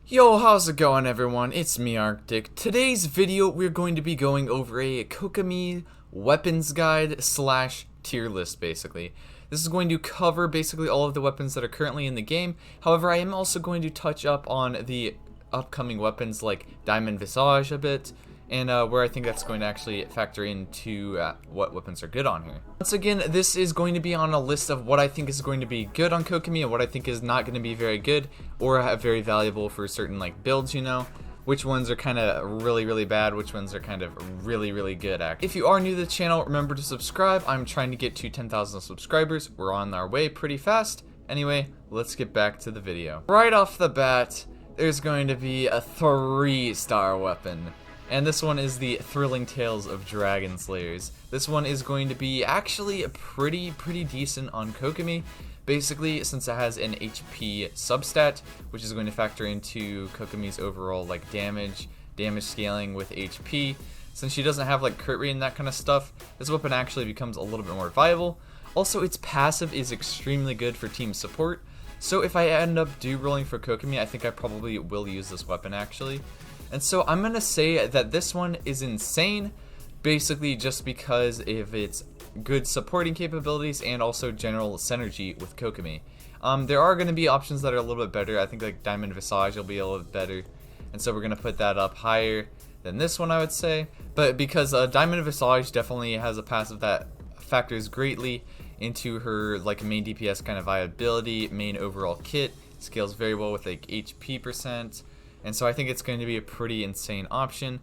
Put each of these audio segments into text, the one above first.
Yo, how's it going everyone? It's me, Arctic. Today's video, we're going to be going over a Kokomi Weapons Guide / tier list, basically. This is going to cover basically all of the weapons that are currently in the game. However, I am also going to touch up on the upcoming weapons like Diamond Visage a bit, and where I think that's going to actually factor into what weapons are good on here. Once again, this is going to be on a list of what I think is going to be good on Kokomi and what I think is not going to be very good or very valuable for certain like builds, you know. Which ones are kind of really bad, which ones are kind of really good. If you are new to the channel, remember to subscribe. I'm trying to get to 10,000 subscribers. We're on our way pretty fast. Anyway, let's get back to the video. Right off the bat, there's going to be a 3-star weapon. And this one is the Thrilling Tales of Dragon Slayers. This one is going to be actually pretty decent on Kokomi. Basically, since it has an HP substat, which is going to factor into Kokomi's overall like damage scaling with HP. Since she doesn't have like crit rate and that kind of stuff, this weapon actually becomes a little bit more viable. Also, its passive is extremely good for team support. So if I end up rolling for Kokomi, I think I probably will use this weapon actually. And so I'm gonna say that this one is insane, basically just because of its good supporting capabilities and also general synergy with Kokomi. There are going to be options that are a little bit better. I think like Diamond Visage will be a little bit better, and so we're going to put that up higher than this one, I would say. But because Diamond Visage definitely has a passive that factors greatly into her like main DPS kind of viability, main overall kit, scales very well with like HP %, and so I think it's going to be a pretty insane option.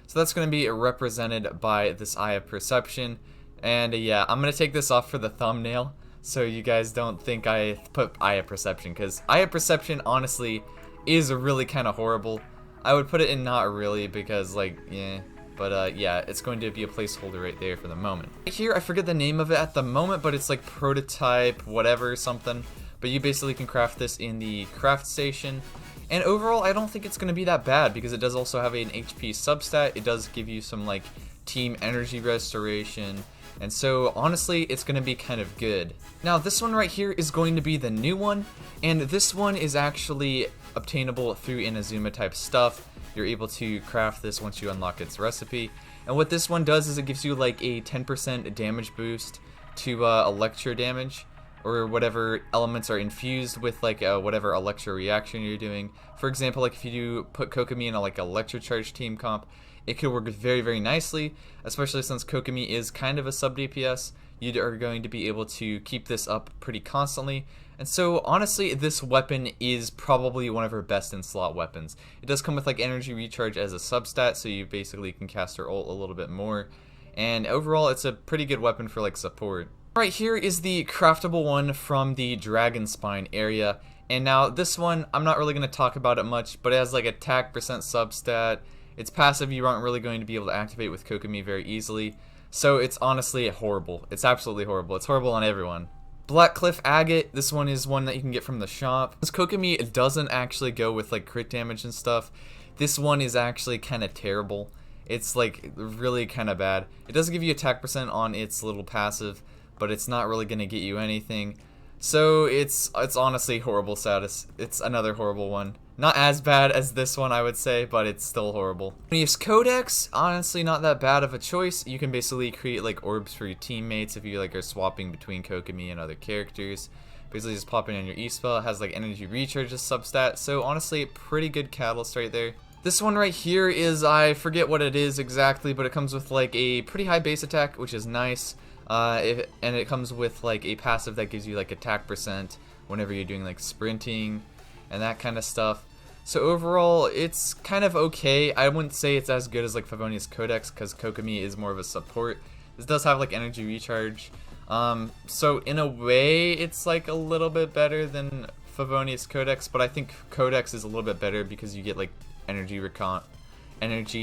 So that's going to be represented by this Eye of Perception. And yeah, I'm going to take this off for the thumbnail so you guys don't think I put Eye of Perception, because Eye of Perception honestly is really kind of horrible. I would put it in not really because like, yeah. But yeah, it's going to be a placeholder right there for the moment. Here, I forget the name of it at the moment, but it's like prototype whatever something. But you basically can craft this in the craft station. And overall, I don't think it's going to be that bad because it does also have an HP substat. It does give you some like team energy restoration. And so honestly, it's going to be kind of good. Now this one right here is going to be the new one, and this one is actually obtainable through Inazuma type stuff. You're able to craft this once you unlock its recipe. And what this one does is it gives you like a 10% damage boost to electro damage, or whatever elements are infused with like whatever electro reaction you're doing. For example, like if you do put Kokomi in a like electrocharge team comp, it could work very nicely, especially since Kokomi is kind of a sub DPS. You are going to be able to keep this up pretty constantly. And so honestly, this weapon is probably one of her best in slot weapons. It does come with like energy recharge as a substat, so you basically can cast her ult a little bit more. And overall, it's a pretty good weapon for like support. Right here is the craftable one from the Dragon Spine area. And now this one, I'm not really going to talk about it much, but it has like attack % substat. Its passive you aren't really going to be able to activate with Kokomi very easily. So it's honestly horrible. It's absolutely horrible. It's horrible on everyone. Black Cliff Agate, this one is one that you can get from the shop. This Kokomi, it doesn't actually go with like crit damage and stuff. This one is actually kind of terrible. It's like really kind of bad. It does give you attack % on its little passive, but it's not really going to get you anything. So it's honestly horrible status. It's another horrible one. Not as bad as this one, I would say, but it's still horrible. When you use Codex, honestly not that bad of a choice. You can basically create like orbs for your teammates if you like are swapping between Kokomi and other characters. Basically just pop it on your E-spell. It has like energy recharge as substat. So honestly, pretty good catalyst right there. This one right here is, I forget what it is exactly, but it comes with like a pretty high base attack, which is nice. And it comes with like a passive that gives you like attack % whenever you're doing like sprinting and that kind of stuff. So overall, it's kind of okay. I wouldn't say it's as good as like Favonius Codex because Kokomi is more of a support. This does have like energy recharge. So in a way, it's like a little bit better than Favonius Codex, but I think Codex is a little bit better because you get like energy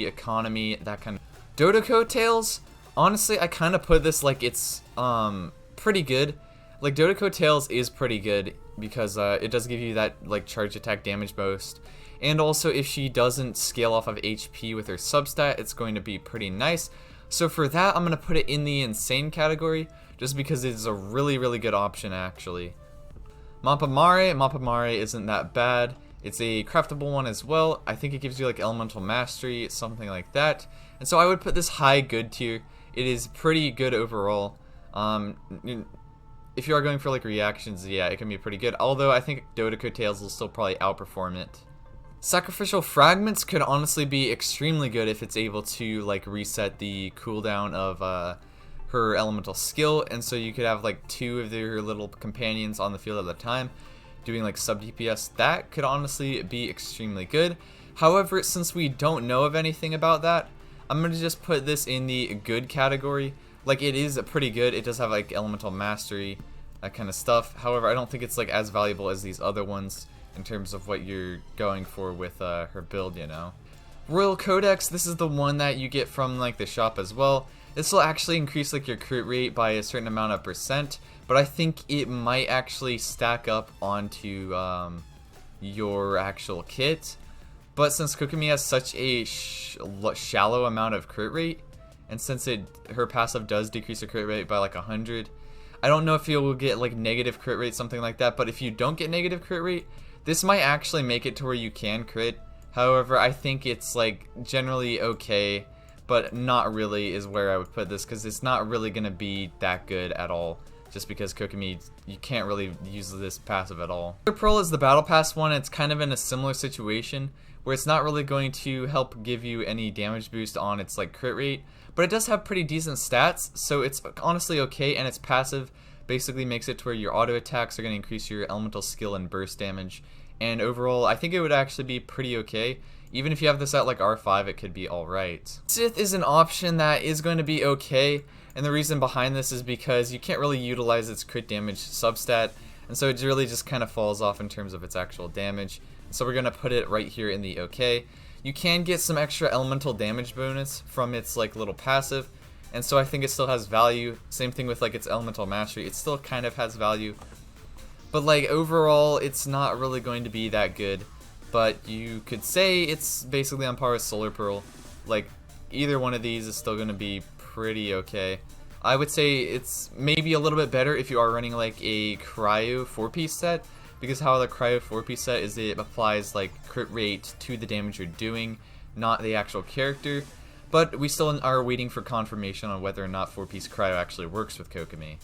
economy, that kind of. Dodoko Tails, honestly, I kind of put this like it's pretty good. Like Dodoko Tails is pretty good because it does give you that like charge attack damage boost, and also if she doesn't scale off of HP with her substat, it's going to be pretty nice. So for that, I'm gonna put it in the insane category just because it is a really good option actually. Mapamare isn't that bad. It's a craftable one as well. I think it gives you like elemental mastery, something like that. And so I would put this high good tier. It is pretty good overall. If you are going for like reactions, yeah, it can be pretty good. Although I think Dodoko Tails will still probably outperform it. Sacrificial Fragments could honestly be extremely good if it's able to like reset the cooldown of her elemental skill, and so you could have like 2 of their little companions on the field at a time doing like sub DPS. That could honestly be extremely good. However, since we don't know of anything about that, I'm gonna just put this in the good category. Like, it is pretty good. It does have like elemental mastery, that kind of stuff. However, I don't think it's like as valuable as these other ones in terms of what you're going for with her build, you know. Royal Codex, this is the one that you get from like the shop as well. This will actually increase like your crit rate by a certain amount of %, but I think it might actually stack up onto your actual kit. But since Kokomi has such a shallow amount of crit rate, and since her passive does decrease her crit rate by like 100, I don't know if you will get like negative crit rate, something like that. But if you don't get negative crit rate, this might actually make it to where you can crit. However, I think it's like generally okay, but not really is where I would put this, because it's not really going to be that good at all, just because Kokomi, you can't really use this passive at all. Pearl is the battle pass one. It's kind of in a similar situation where it's not really going to help give you any damage boost on its like crit rate, but it does have pretty decent stats, so it's honestly okay, and its passive basically makes it to where your auto attacks are going to increase your elemental skill and burst damage, and overall I think it would actually be pretty okay. Even if you have this at like R5, it could be alright. Sith is an option that is going to be okay, and the reason behind this is because you can't really utilize its crit damage substat, and so it really just kind of falls off in terms of its actual damage. So we're going to put it right here in the okay. You can get some extra elemental damage bonus from its like little passive, and so I think it still has value. Same thing with like its elemental mastery, it still kind of has value. But like overall, it's not really going to be that good. But you could say it's basically on par with Solar Pearl. Like, either one of these is still going to be pretty okay. I would say it's maybe a little bit better if you are running like a Cryo 4-piece set, because how the Cryo 4-piece set is it applies like crit rate to the damage you're doing, not the actual character. But we still are waiting for confirmation on whether or not 4-piece Cryo actually works with Kokomi.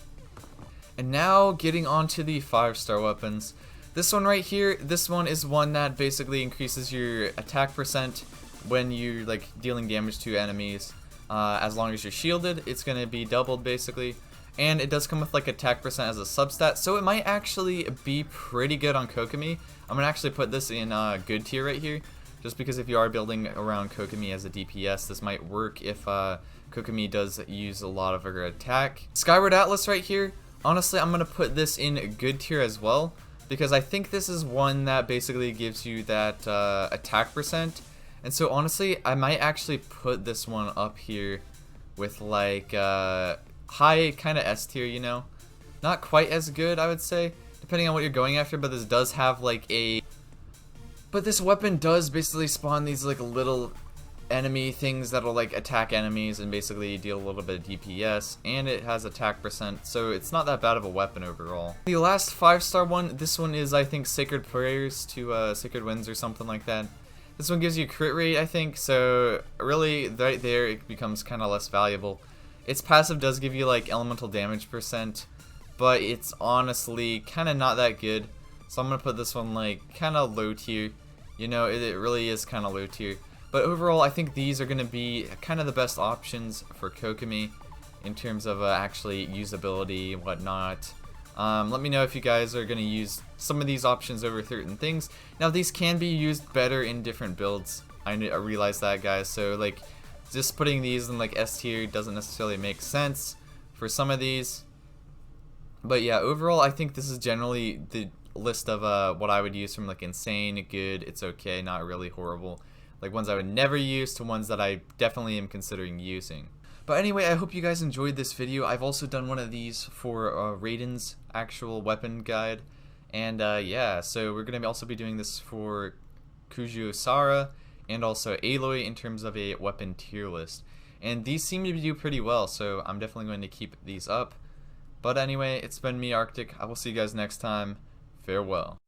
And now getting on to the 5-star weapons. This one right here, this one is one that basically increases your attack % when you're like dealing damage to enemies. As long as you're shielded, it's going to be doubled basically. And it does come with like attack % as a substat, so it might actually be pretty good on Kokomi. I'm going to actually put this in good tier right here, just because if you are building around Kokomi as a DPS, this might work if Kokomi does use a lot of her attack. Skyward Atlas right here, honestly I'm going to put this in good tier as well, because I think this is one that basically gives you that attack %. And so honestly, I might actually put this one up here with like high kind of S tier, you know? Not quite as good, I would say, depending on what you're going after, but this does have like a... But this weapon does basically spawn these like little enemy things that'll like attack enemies and basically deal a little bit of DPS, and it has attack %, so it's not that bad of a weapon overall. The last 5-star one, this one is I think Sacred Prayers to Sacred Winds or something like that. This one gives you crit rate, I think, so really right there it becomes kind of less valuable. Its passive does give you like elemental damage %, but it's honestly kind of not that good, so I'm gonna put this one like kind of low tier. You know, it really is kind of low tier. But overall, I think these are going to be kind of the best options for Kokomi in terms of actually usability and whatnot. Let me know if you guys are going to use some of these options over certain things. Now, these can be used better in different builds. I realize that, guys. So, like, just putting these in, like, S tier doesn't necessarily make sense for some of these. But, yeah, overall, I think this is generally the list of what I would use from, like, insane, good, it's okay, not really horrible. Like ones I would never use to ones that I definitely am considering using. But anyway, I hope you guys enjoyed this video. I've also done one of these for Raiden's actual weapon guide. And yeah, so we're going to also be doing this for Kuju Sara and also Aloy in terms of a weapon tier list. And these seem to do pretty well, so I'm definitely going to keep these up. But anyway, it's been me, Arctic. I will see you guys next time. Farewell.